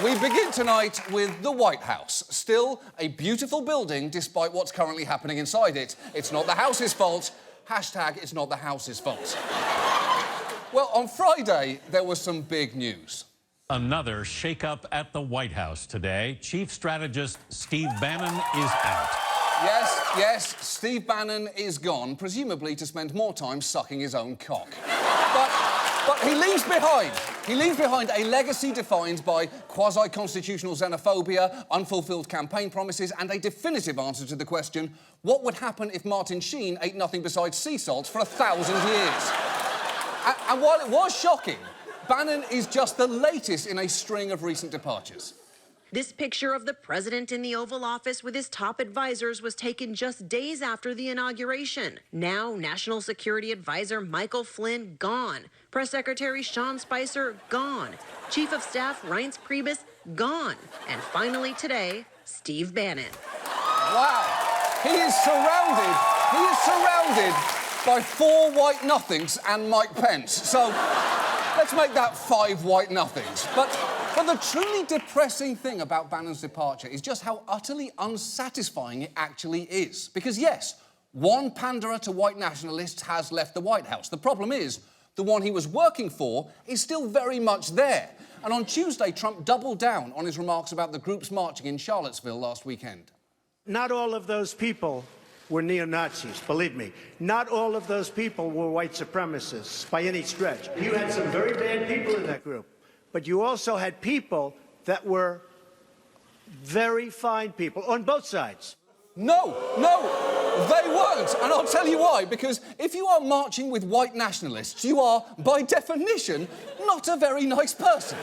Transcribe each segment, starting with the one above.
We begin tonight with the White House. Still a beautiful building, despite what's currently happening inside it. It's not the house's fault. Hashtag it's not the house's fault. Well, on Friday, there was some big news. Another shakeup at the White House today. Chief strategist Steve Bannon is out. Yes, Steve Bannon is gone, presumably to spend more time sucking his own cock. But he leaves behind a legacy defined by quasi-constitutional xenophobia, unfulfilled campaign promises, and a definitive answer to the question, what would happen if Martin Sheen ate nothing besides sea salt for 1,000 years? And while it was shocking, Bannon is just the latest in a string of recent departures. This picture of the president in the Oval Office with his top advisors was taken just days after the inauguration. Now, National Security Advisor Michael Flynn, gone. Press Secretary Sean Spicer, gone. Chief of Staff Reince Priebus, gone. And finally today, Steve Bannon. Wow. He is surrounded by 4 white nothings and Mike Pence. So let's make that 5 white nothings. But the truly depressing thing about Bannon's departure is just how utterly unsatisfying it actually is. Because, yes, one panderer to white nationalists has left the White House. The problem is, the one he was working for is still very much there. And on Tuesday, Trump doubled down on his remarks about the groups marching in Charlottesville last weekend. Not all of those people were neo-Nazis, believe me. Not all of those people were white supremacists, by any stretch. You had some very bad people in that group. But you also had people that were very fine people on both sides. No, they weren't. And I'll tell you why. Because if you are marching with white nationalists, you are, by definition, not a very nice person.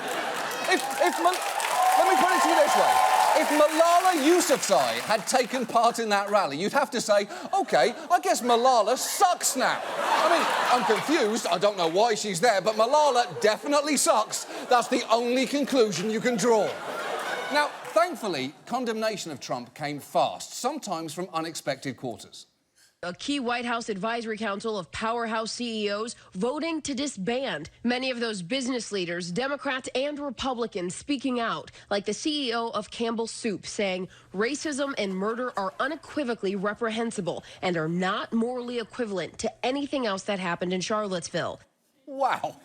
Let me put it to you this way. If Malala Yousafzai had taken part in that rally, you'd have to say, OK, I guess Malala sucks now. I mean, I'm confused. I don't know why she's there, but Malala definitely sucks. That's the only conclusion you can draw. Now, thankfully, condemnation of Trump came fast, sometimes from unexpected quarters. A key White House advisory council of powerhouse CEOs voting to disband. Many of those business leaders, Democrats and Republicans, speaking out, like the CEO of Campbell Soup, saying racism and murder are unequivocally reprehensible and are not morally equivalent to anything else that happened in Charlottesville. Wow.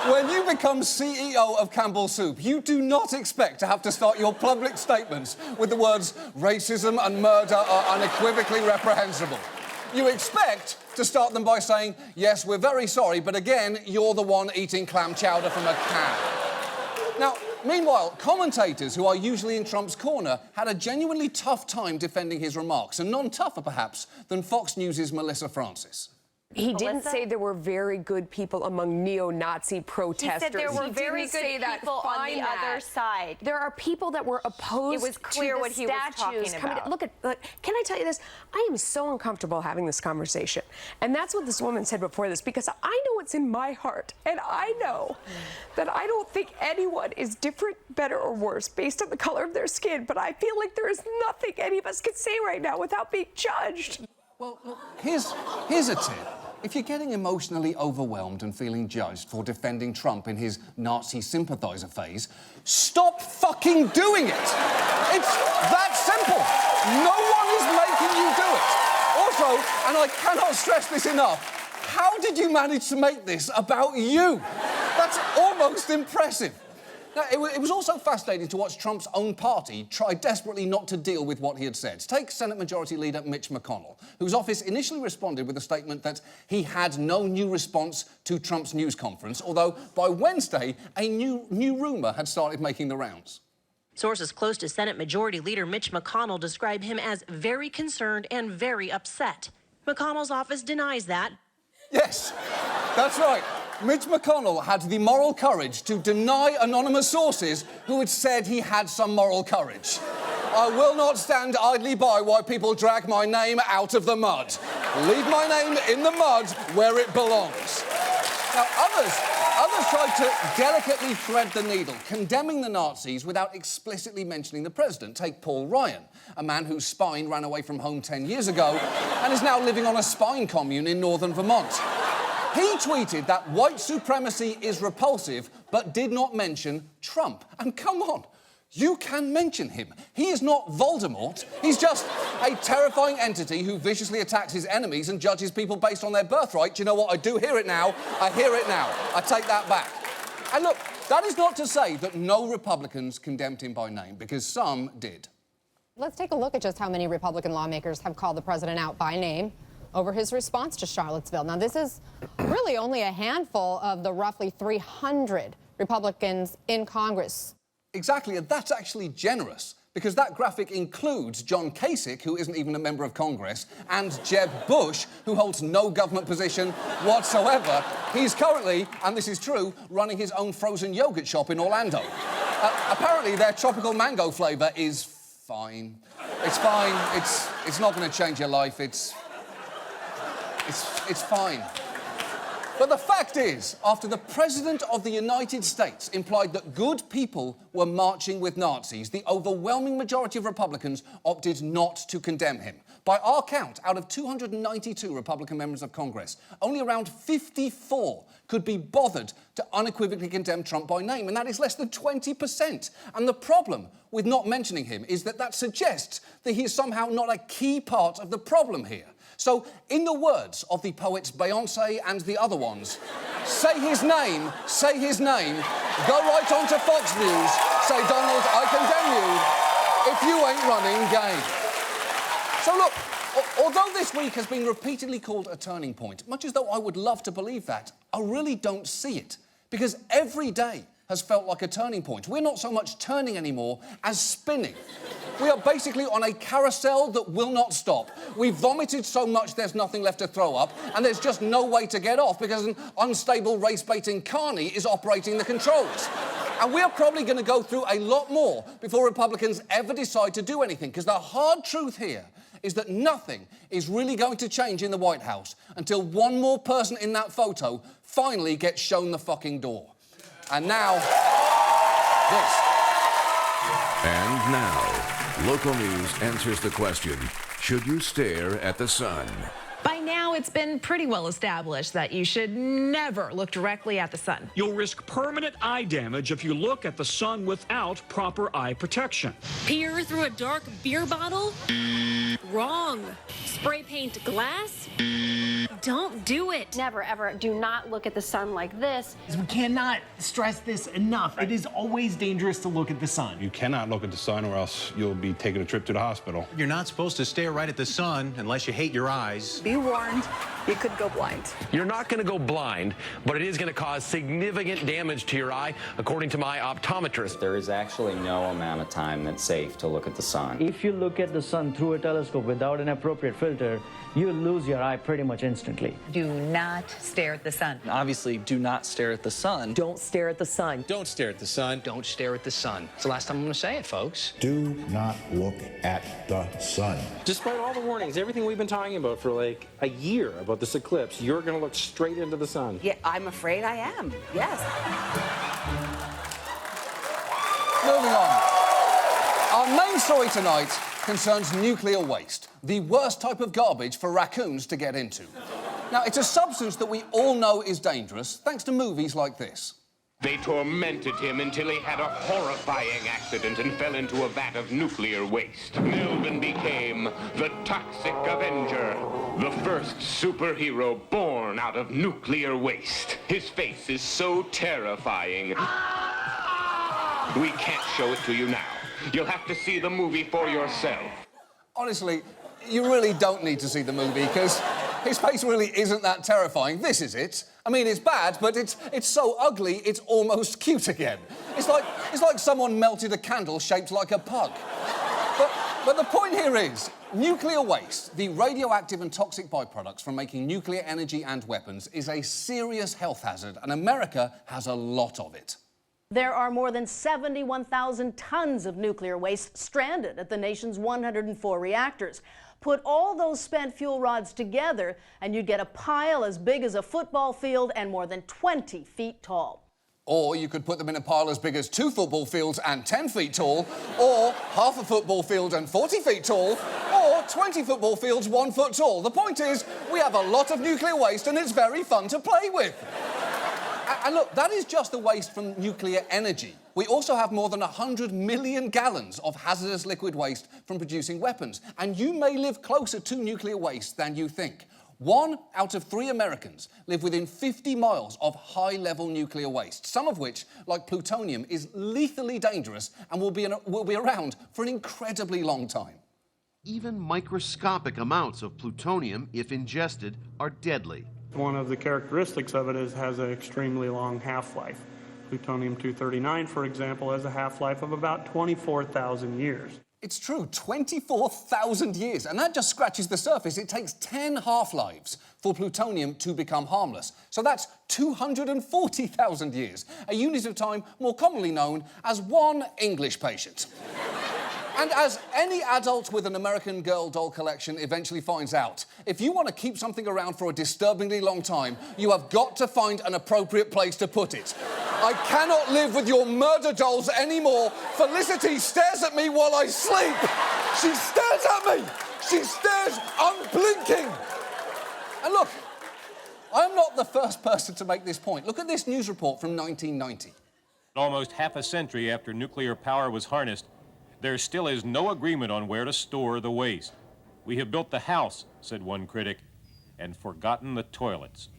When you become CEO of Campbell Soup, you do not expect to have to start your public statements with the words racism and murder are unequivocally reprehensible. You expect to start them by saying, yes, we're very sorry, but again, you're the one eating clam chowder from a can. Now, meanwhile, commentators who are usually in Trump's corner had a genuinely tough time defending his remarks, and none tougher, perhaps, than Fox News' Melissa Francis. He didn't say there were very good people among neo-Nazi protesters. He said there were very good people on the other side. There are people that were opposed to the statues. It was clear what he was talking about. Look, can I tell you this? I am so uncomfortable having this conversation. And that's what this woman said before this, because I know what's in my heart. And I know that I don't think anyone is different, better, or worse based on the color of their skin. But I feel like there is nothing any of us can say right now without being judged. Well, look, here's a tip. If you're getting emotionally overwhelmed and feeling judged for defending Trump in his Nazi sympathizer phase, stop fucking doing it! It's that simple. No one is making you do it. Also, and I cannot stress this enough, how did you manage to make this about you? That's almost impressive. Now, it was also fascinating to watch Trump's own party try desperately not to deal with what he had said. Take Senate Majority Leader Mitch McConnell, whose office initially responded with a statement that he had no new response to Trump's news conference, although by Wednesday, a new rumour had started making the rounds. Sources close to Senate Majority Leader Mitch McConnell describe him as very concerned and very upset. McConnell's office denies that. Yes, that's right. Mitch McConnell had the moral courage to deny anonymous sources who had said he had some moral courage. I will not stand idly by while people drag my name out of the mud. Leave my name in the mud where it belongs. Now, others tried to delicately thread the needle, condemning the Nazis without explicitly mentioning the president. Take Paul Ryan, a man whose spine ran away from home 10 years ago and is now living on a spine commune in northern Vermont. He tweeted that white supremacy is repulsive, but did not mention Trump. And come on, you can mention him. He is not Voldemort. He's just a terrifying entity who viciously attacks his enemies and judges people based on their birthright. Do you know what? I do hear it now. I hear it now. I take that back. And look, that is not to say that no Republicans condemned him by name, because some did. Let's take a look at just how many Republican lawmakers have called the president out by name over his response to Charlottesville. Now, this is really only a handful of the roughly 300 Republicans in Congress. Exactly, and that's actually generous, because that graphic includes John Kasich, who isn't even a member of Congress, and Jeb Bush, who holds no government position whatsoever. He's currently, and this is true, running his own frozen yogurt shop in Orlando. Apparently, their tropical mango flavour is fine. It's fine. It's not going to change your life. It's fine. But the fact is, after the President of the United States implied that good people were marching with Nazis, the overwhelming majority of Republicans opted not to condemn him. By our count, out of 292 Republican members of Congress, only around 54 could be bothered to unequivocally condemn Trump by name, and that is less than 20%. And the problem with not mentioning him is that suggests that he is somehow not a key part of the problem here. So, in the words of the poets Beyoncé and the other ones, say his name, go right on to Fox News, say, Donald, I condemn you if you ain't running game. So look, although this week has been repeatedly called a turning point, much as though I would love to believe that, I really don't see it. Because every day has felt like a turning point. We're not so much turning anymore as spinning. We are basically on a carousel that will not stop. We've vomited so much there's nothing left to throw up, and there's just no way to get off because an unstable race-baiting carny is operating the controls. And we're probably going to go through a lot more before Republicans ever decide to do anything, because the hard truth here is that nothing is really going to change in the White House until one more person in that photo finally gets shown the fucking door. And now, this. And now, local news answers the question, should you stare at the sun? By now, it's been pretty well established that you should never look directly at the sun. You'll risk permanent eye damage if you look at the sun without proper eye protection. Peer through a dark beer bottle? Wrong. Spray paint glass? Don't do it. Never, ever do not look at the sun like this. We cannot stress this enough. It is always dangerous to look at the sun. You cannot look at the sun or else you'll be taking a trip to the hospital. You're not supposed to stare right at the sun unless you hate your eyes. Be warned, you could go blind. You're not going to go blind, but it is going to cause significant damage to your eye, according to my optometrist. There is actually no amount of time that's safe to look at the sun. If you look at the sun through a telescope without an appropriate filter, you'll lose your eye pretty much instantly. Do not stare at the sun. Obviously, do not stare at the sun. Don't stare at the sun. Don't stare at the sun. Don't stare at the sun. It's the last time I'm going to say it, folks. Do not look at the sun. Despite all the warnings, everything we've been talking about for like a year about this eclipse, you're going to look straight into the sun. Yeah, I'm afraid I am. Yes. Moving on. Our main story tonight concerns nuclear waste, the worst type of garbage for raccoons to get into. Now, it's a substance that we all know is dangerous, thanks to movies like this. They tormented him until he had a horrifying accident and fell into a vat of nuclear waste. Melvin became the Toxic Avenger, the first superhero born out of nuclear waste. His face is so terrifying. We can't show it to you now. You'll have to see the movie for yourself. Honestly, you really don't need to see the movie, because his face really isn't that terrifying. This is it. I mean, it's bad, but it's so ugly, it's almost cute again. It's like someone melted a candle shaped like a pug. But the point here is, nuclear waste, the radioactive and toxic byproducts from making nuclear energy and weapons, is a serious health hazard, and America has a lot of it. There are more than 71,000 tons of nuclear waste stranded at the nation's 104 reactors. Put all those spent fuel rods together and you'd get a pile as big as a football field and more than 20 feet tall. Or you could put them in a pile as big as 2 football fields and 10 feet tall, or half a football field and 40 feet tall, or 20 football fields 1 foot tall. The point is, we have a lot of nuclear waste and it's very fun to play with. And look, that is just the waste from nuclear energy. We also have more than 100 million gallons of hazardous liquid waste from producing weapons. And you may live closer to nuclear waste than you think. 1 out of 3 Americans live within 50 miles of high-level nuclear waste, some of which, like plutonium, is lethally dangerous and will be around for an incredibly long time. Even microscopic amounts of plutonium, if ingested, are deadly. One of the characteristics of it is it has an extremely long half-life. Plutonium-239, for example, has a half-life of about 24,000 years. It's true, 24,000 years, and that just scratches the surface. It takes 10 half-lives for plutonium to become harmless. So that's 240,000 years, a unit of time more commonly known as 1 English patient. And as any adult with an American Girl doll collection eventually finds out, if you want to keep something around for a disturbingly long time, you have got to find an appropriate place to put it. I cannot live with your murder dolls anymore. Felicity stares at me while I sleep. She stares at me. She stares unblinking. And look, I'm not the first person to make this point. Look at this news report from 1990. Almost half a century after nuclear power was harnessed, there still is no agreement on where to store the waste. We have built the house, said one critic, and forgotten the toilets.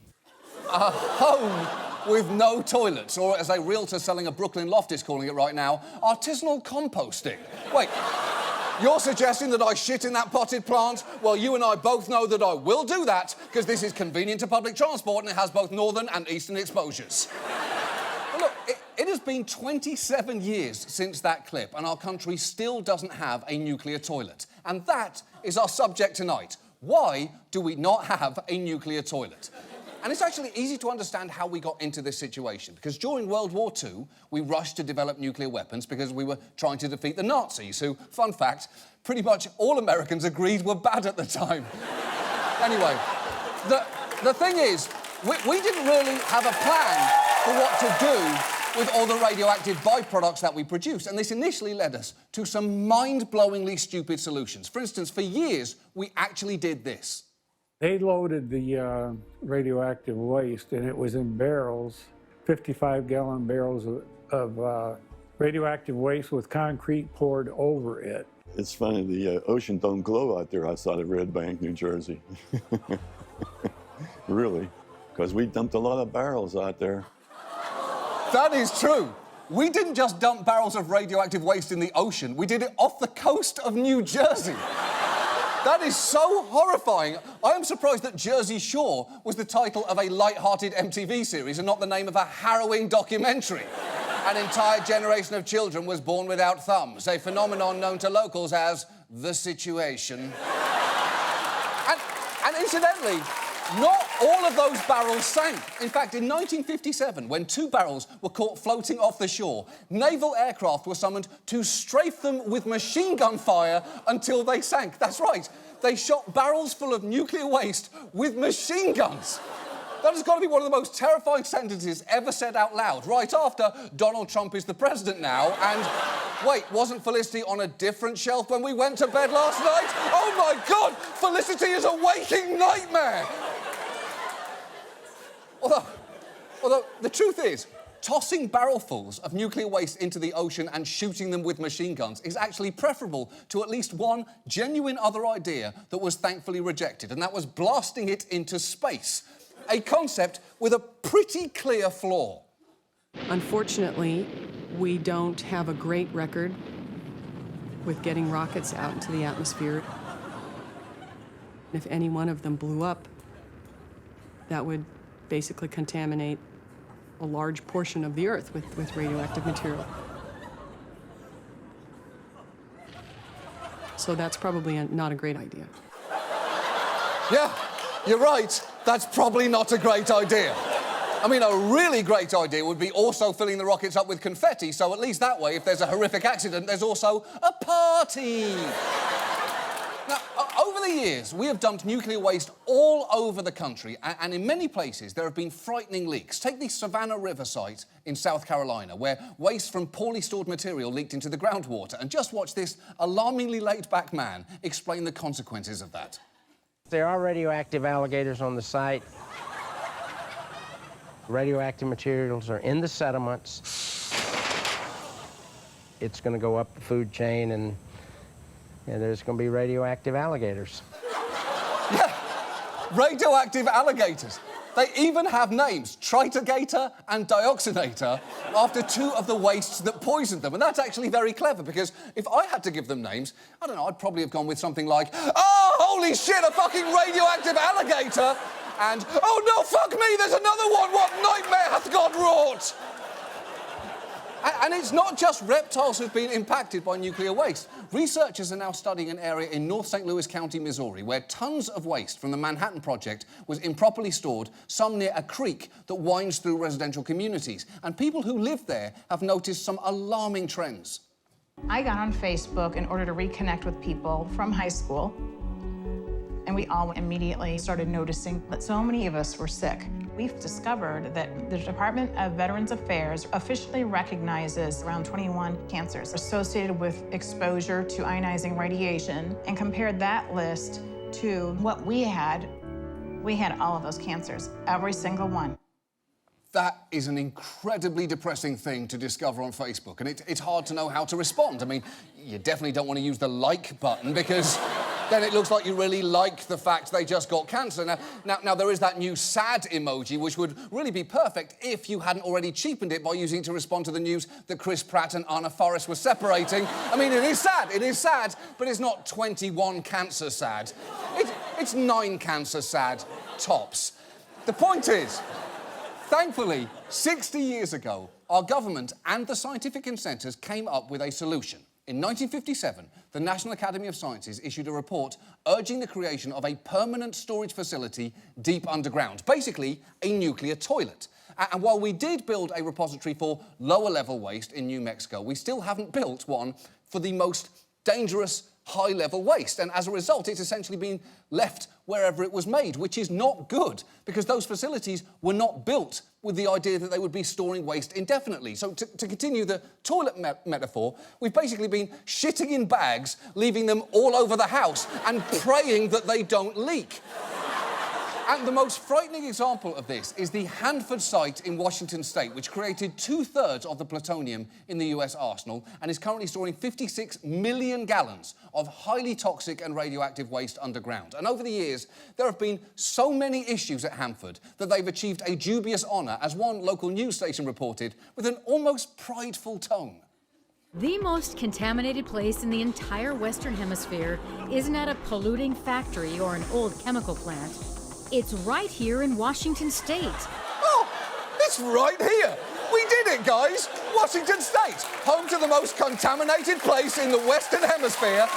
A home with no toilets, or as a realtor selling a Brooklyn loft is calling it right now, artisanal composting. Wait, you're suggesting that I shit in that potted plant? Well, you and I both know that I will do that, because this is convenient to public transport and it has both northern and eastern exposures. Look, it has been 27 years since that clip, and our country still doesn't have a nuclear toilet. And that is our subject tonight. Why do we not have a nuclear toilet? And it's actually easy to understand how we got into this situation, because during World War II, we rushed to develop nuclear weapons because we were trying to defeat the Nazis, who, fun fact, pretty much all Americans agreed were bad at the time. Anyway, the thing is, we didn't really have a plan for what to do with all the radioactive byproducts that we produce, and this initially led us to some mind-blowingly stupid solutions. For instance, for years, we actually did this. They loaded the radioactive waste, and it was in barrels, 55-gallon barrels of radioactive waste with concrete poured over it. It's funny, the ocean don't glow out there outside of Red Bank, New Jersey. Really, because we dumped a lot of barrels out there. That is true. We didn't just dump barrels of radioactive waste in the ocean, we did it off the coast of New Jersey. That is so horrifying. I am surprised that Jersey Shore was the title of a light-hearted MTV series and not the name of a harrowing documentary. An entire generation of children was born without thumbs, a phenomenon known to locals as the situation. And incidentally, not all of those barrels sank. In fact, in 1957, when 2 barrels were caught floating off the shore, naval aircraft were summoned to strafe them with machine gun fire until they sank. That's right. They shot barrels full of nuclear waste with machine guns. That has got to be one of the most terrifying sentences ever said out loud, right after Donald Trump is the president now, and wait, wasn't Felicity on a different shelf when we went to bed last night? Oh my God, Felicity is a waking nightmare! Although the truth is, tossing barrelfuls of nuclear waste into the ocean and shooting them with machine guns is actually preferable to at least one genuine other idea that was thankfully rejected, and that was blasting it into space. A concept with a pretty clear flaw. Unfortunately, we don't have a great record with getting rockets out into the atmosphere. If any one of them blew up, that would basically contaminate a large portion of the Earth with radioactive material. So that's probably not a great idea. Yeah, you're right. That's probably not a great idea. I mean, a really great idea would be also filling the rockets up with confetti, so at least that way, if there's a horrific accident, there's also a party. Now, over the years, we have dumped nuclear waste all over the country, and in many places, there have been frightening leaks. Take the Savannah River site in South Carolina, where waste from poorly stored material leaked into the groundwater. And just watch this alarmingly laid-back man explain the consequences of that. There are radioactive alligators on the site. Radioactive materials are in the sediments. It's going to go up the food chain, and there's going to be radioactive alligators. Yeah, radioactive alligators. They even have names, Tritigator and Dioxinator, after two of the wastes that poisoned them. And that's actually very clever, because if I had to give them names, I don't know, I'd probably have gone with something like, oh, holy shit, a fucking radioactive alligator! And, oh no, fuck me, there's another one! What nightmare hath God wrought? And it's not just reptiles who've been impacted by nuclear waste. Researchers are now studying an area in North St. Louis County, Missouri, where tons of waste from the Manhattan Project was improperly stored, some near a creek that winds through residential communities. And people who live there have noticed some alarming trends. I got on Facebook in order to reconnect with people from high school, and we all immediately started noticing that so many of us were sick. We've discovered that the Department of Veterans Affairs officially recognizes around 21 cancers associated with exposure to ionizing radiation, and compared that list to what we had all of those cancers, every single one. That is an incredibly depressing thing to discover on Facebook, and it's hard to know how to respond. I mean, you definitely don't want to use the like button, because then it looks like you really like the fact they just got cancer. Now, there is that new sad emoji, which would really be perfect if you hadn't already cheapened it by using it to respond to the news that Chris Pratt and Anna Forrest were separating. I mean, it is sad, but it's not 21 cancer sad. It's 9 cancer sad, tops. The point is, thankfully, 60 years ago, our government and the scientific consensus came up with a solution. In 1957, the National Academy of Sciences issued a report urging the creation of a permanent storage facility deep underground, basically a nuclear toilet. And while we did build a repository for lower-level waste in New Mexico, we still haven't built one for the most dangerous high-level waste. And as a result, it's essentially been left wherever it was made, which is not good, because those facilities were not built with the idea that they would be storing waste indefinitely. So to continue the toilet metaphor, we've basically been shitting in bags, leaving them all over the house, and praying that they don't leak. And the most frightening example of this is the Hanford site in Washington state, which created 2/3 of the plutonium in the US arsenal and is currently storing 56 million gallons of highly toxic and radioactive waste underground. And over the years, there have been so many issues at Hanford that they've achieved a dubious honour, as one local news station reported, with an almost prideful tone. The most contaminated place in the entire Western Hemisphere isn't at a polluting factory or an old chemical plant. It's right here in Washington state. Oh, it's right here. We did it, guys. Washington state, home to the most contaminated place in the Western Hemisphere,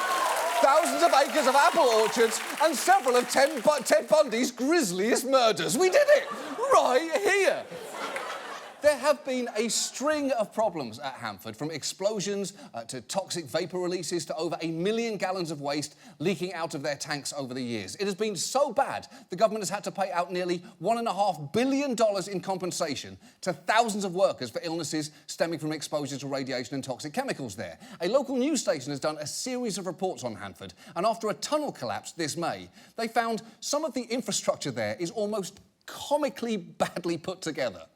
thousands of acres of apple orchards, and several of Ted Bundy's grisliest murders. We did it right here. There have been a string of problems at Hanford, from explosions to toxic vapour releases to over 1 million gallons of waste leaking out of their tanks over the years. It has been so bad, the government has had to pay out nearly $1.5 billion in compensation to thousands of workers for illnesses stemming from exposure to radiation and toxic chemicals there. A local news station has done a series of reports on Hanford, and after a tunnel collapsed this May, they found some of the infrastructure there is almost comically badly put together.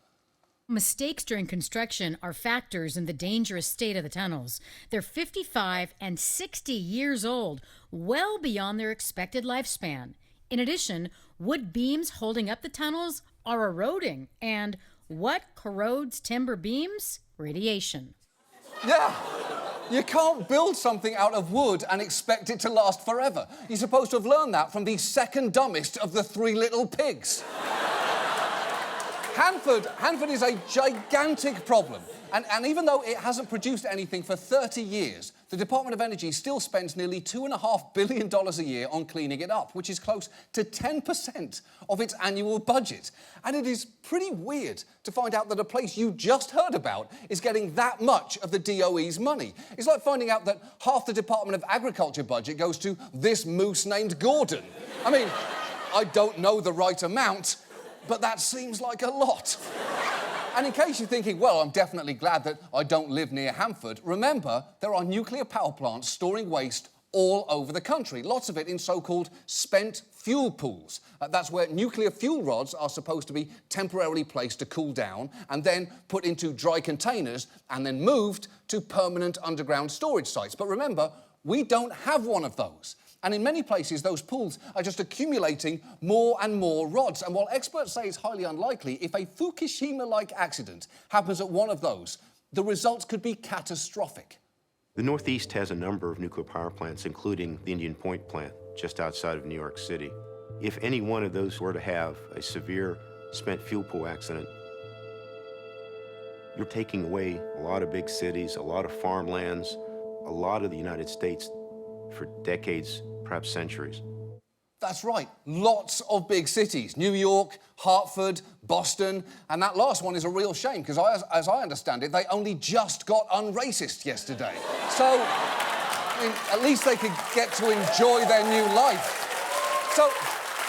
Mistakes during construction are factors in the dangerous state of the tunnels. They're 55 and 60 years old, well beyond their expected lifespan. In addition, wood beams holding up the tunnels are eroding. And what corrodes timber beams? Radiation. Yeah. You can't build something out of wood and expect it to last forever. You're supposed to have learned that from the second dumbest of the 3 little pigs. Hanford is a gigantic problem, and even though it hasn't produced anything for 30 years, the Department of Energy still spends nearly $2.5 billion a year on cleaning it up, which is close to 10% of its annual budget. And it is pretty weird to find out that a place you just heard about is getting that much of the DOE's money. It's like finding out that half the Department of Agriculture budget goes to this moose named Gordon. I mean, I don't know the right amount, but that seems like a lot. And in case you're thinking, well, I'm definitely glad that I don't live near Hanford, remember, there are nuclear power plants storing waste all over the country, lots of it in so-called spent fuel pools. That's where nuclear fuel rods are supposed to be temporarily placed to cool down and then put into dry containers and then moved to permanent underground storage sites. But remember, we don't have one of those. And in many places, those pools are just accumulating more and more rods. And while experts say it's highly unlikely, if a Fukushima-like accident happens at one of those, the results could be catastrophic. The Northeast has a number of nuclear power plants, including the Indian Point plant, just outside of New York City. If any one of those were to have a severe spent fuel pool accident, you're taking away a lot of big cities, a lot of farmlands, a lot of the United States for decades, perhaps centuries. That's right, lots of big cities. New York, Hartford, Boston, and that last one is a real shame because, as I understand it, they only just got unracist yesterday. So, I mean, at least they could get to enjoy their new life.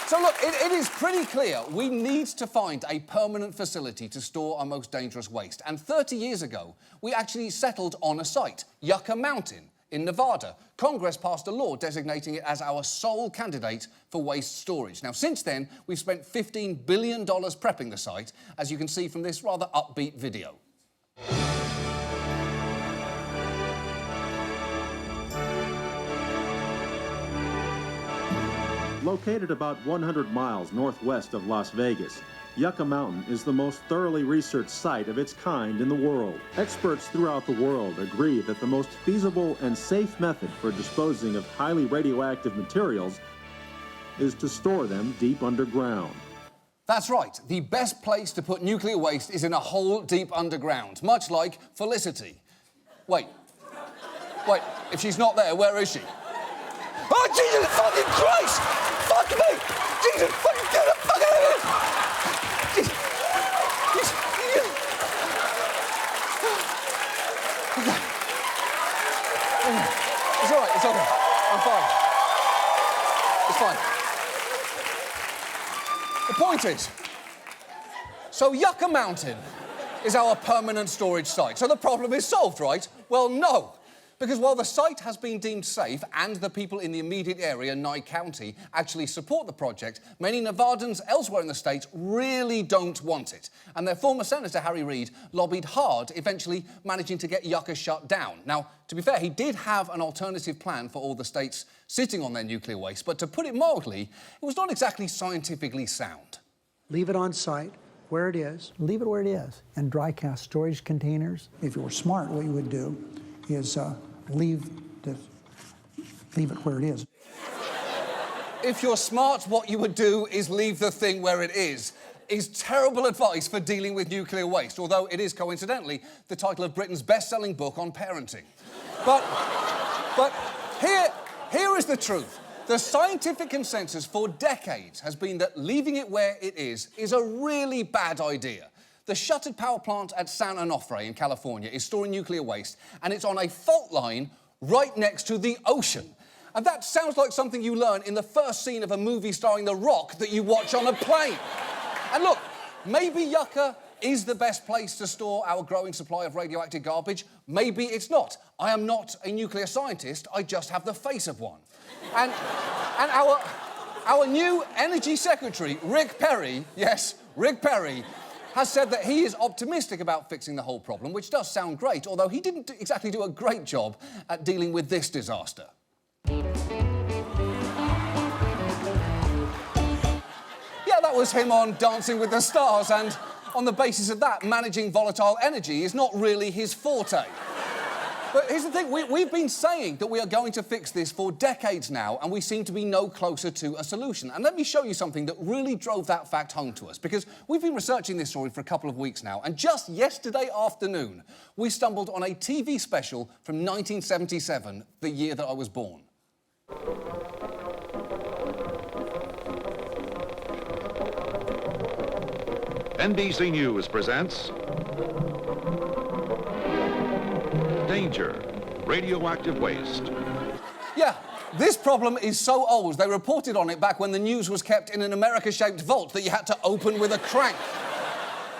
So look, it is pretty clear we need to find a permanent facility to store our most dangerous waste. And 30 years ago, we actually settled on a site, Yucca Mountain, in Nevada. Congress passed a law designating it as our sole candidate for waste storage. Now, since then, we've spent $15 billion prepping the site, as you can see from this rather upbeat video. Located about 100 miles northwest of Las Vegas, Yucca Mountain is the most thoroughly researched site of its kind in the world. Experts throughout the world agree that the most feasible and safe method for disposing of highly radioactive materials is to store them deep underground. That's right. The best place to put nuclear waste is in a hole deep underground, much like Felicity. Wait, if she's not there, where is she? Oh, Jesus fucking Christ! Fuck me! Jesus fucking get the fuck out of here! It's all right, it's okay. I'm fine. It's fine. The point is, so Yucca Mountain is our permanent storage site. So the problem is solved, right? Well, no. Because while the site has been deemed safe and the people in the immediate area, Nye County, actually support the project, many Nevadans elsewhere in the state really don't want it. And their former Senator, Harry Reid, lobbied hard, eventually managing to get Yucca shut down. Now, to be fair, he did have an alternative plan for all the states sitting on their nuclear waste, but to put it mildly, it was not exactly scientifically sound. Leave it on site where it is. Leave it where it is, in dry cast storage containers. If you were smart, what you would do is leave it where it is. If you're smart, what you would do is leave the thing where it is terrible advice for dealing with nuclear waste, although it is coincidentally the title of Britain's best-selling book on parenting. But here is the truth. The scientific consensus for decades has been that leaving it where it is a really bad idea. The shuttered power plant at San Onofre in California is storing nuclear waste, and it's on a fault line right next to the ocean. And that sounds like something you learn in the first scene of a movie starring The Rock that you watch on a plane. And look, maybe Yucca is the best place to store our growing supply of radioactive garbage. Maybe it's not. I am not a nuclear scientist, I just have the face of one. And our new Energy Secretary, Rick Perry, yes, Rick Perry, has said that he is optimistic about fixing the whole problem, which does sound great, although he didn't exactly do a great job at dealing with this disaster. Yeah, that was him on Dancing with the Stars, and on the basis of that, managing volatile energy is not really his forte. But here's the thing, we've been saying that we are going to fix this for decades now, and we seem to be no closer to a solution. And let me show you something that really drove that fact home to us, because we've been researching this story for a couple of weeks now, and just yesterday afternoon, we stumbled on a TV special from 1977, the year that I was born. NBC News presents Danger, radioactive waste. Yeah, this problem is so old, they reported on it back when the news was kept in an America-shaped vault that you had to open with a crank.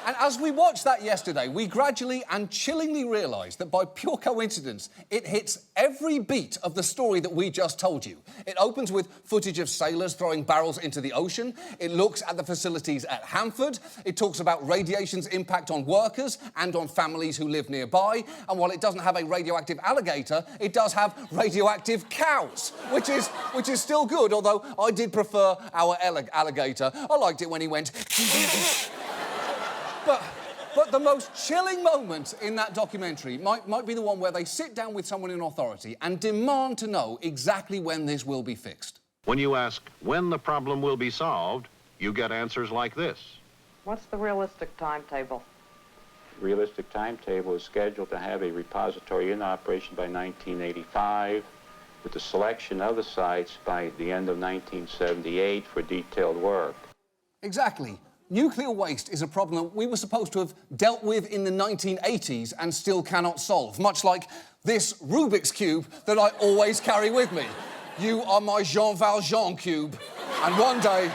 And as we watched that yesterday, we gradually and chillingly realised that by pure coincidence, it hits every beat of the story that we just told you. It opens with footage of sailors throwing barrels into the ocean. It looks at the facilities at Hanford. It talks about radiation's impact on workers and on families who live nearby. And while it doesn't have a radioactive alligator, it does have radioactive cows, which is still good, although I did prefer our alligator. I liked it when he went... But the most chilling moment in that documentary might be the one where they sit down with someone in authority and demand to know exactly when this will be fixed. When you ask when the problem will be solved, you get answers like this. What's the realistic timetable? Realistic timetable is scheduled to have a repository in operation by 1985, with the selection of the sites by the end of 1978 for detailed work. Exactly. Nuclear waste is a problem that we were supposed to have dealt with in the 1980s and still cannot solve, much like this Rubik's Cube that I always carry with me. You are my Jean Valjean cube, and one day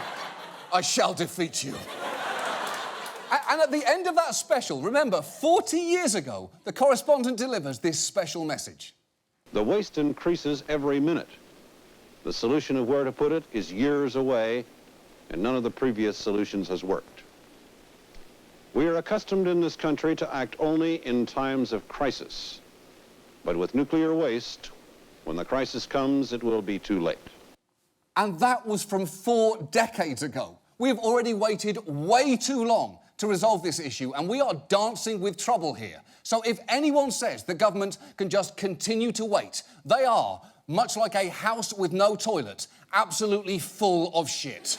I shall defeat you. And at the end of that special, remember, 40 years ago, the correspondent delivers this special message. The waste increases every minute. The solution of where to put it is years away, and none of the previous solutions has worked. We are accustomed in this country to act only in times of crisis. But with nuclear waste, when the crisis comes, it will be too late. And that was from 4 decades ago. We have already waited way too long to resolve this issue, and we are dancing with trouble here. So if anyone says the government can just continue to wait, they are, much like a house with no toilet, absolutely full of shit.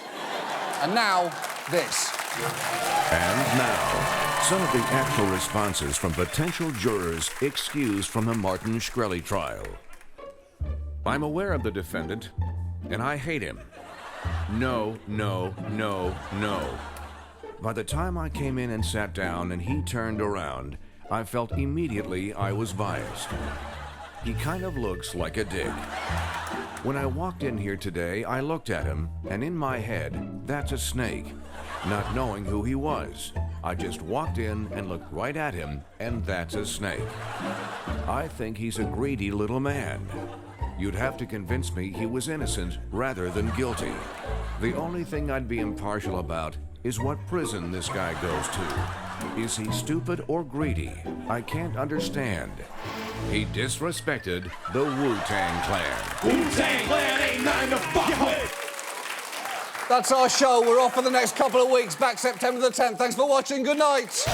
And now, this. And now, some of the actual responses from potential jurors excused from the Martin Shkreli trial. I'm aware of the defendant, and I hate him. No, no, no, no. By the time I came in and sat down and he turned around, I felt immediately I was biased. He kind of looks like a dick. When I walked in here today, I looked at him, and in my head, that's a snake. Not knowing who he was, I just walked in and looked right at him, and that's a snake. I think he's a greedy little man. You'd have to convince me he was innocent rather than guilty. The only thing I'd be impartial about is what prison this guy goes to. Is he stupid or greedy? I can't understand. He disrespected the Wu-Tang Clan. Wu-Tang Clan ain't nothing to fuck with. That's our show. We're off for the next couple of weeks. Back September the 10th. Thanks for watching. Good night.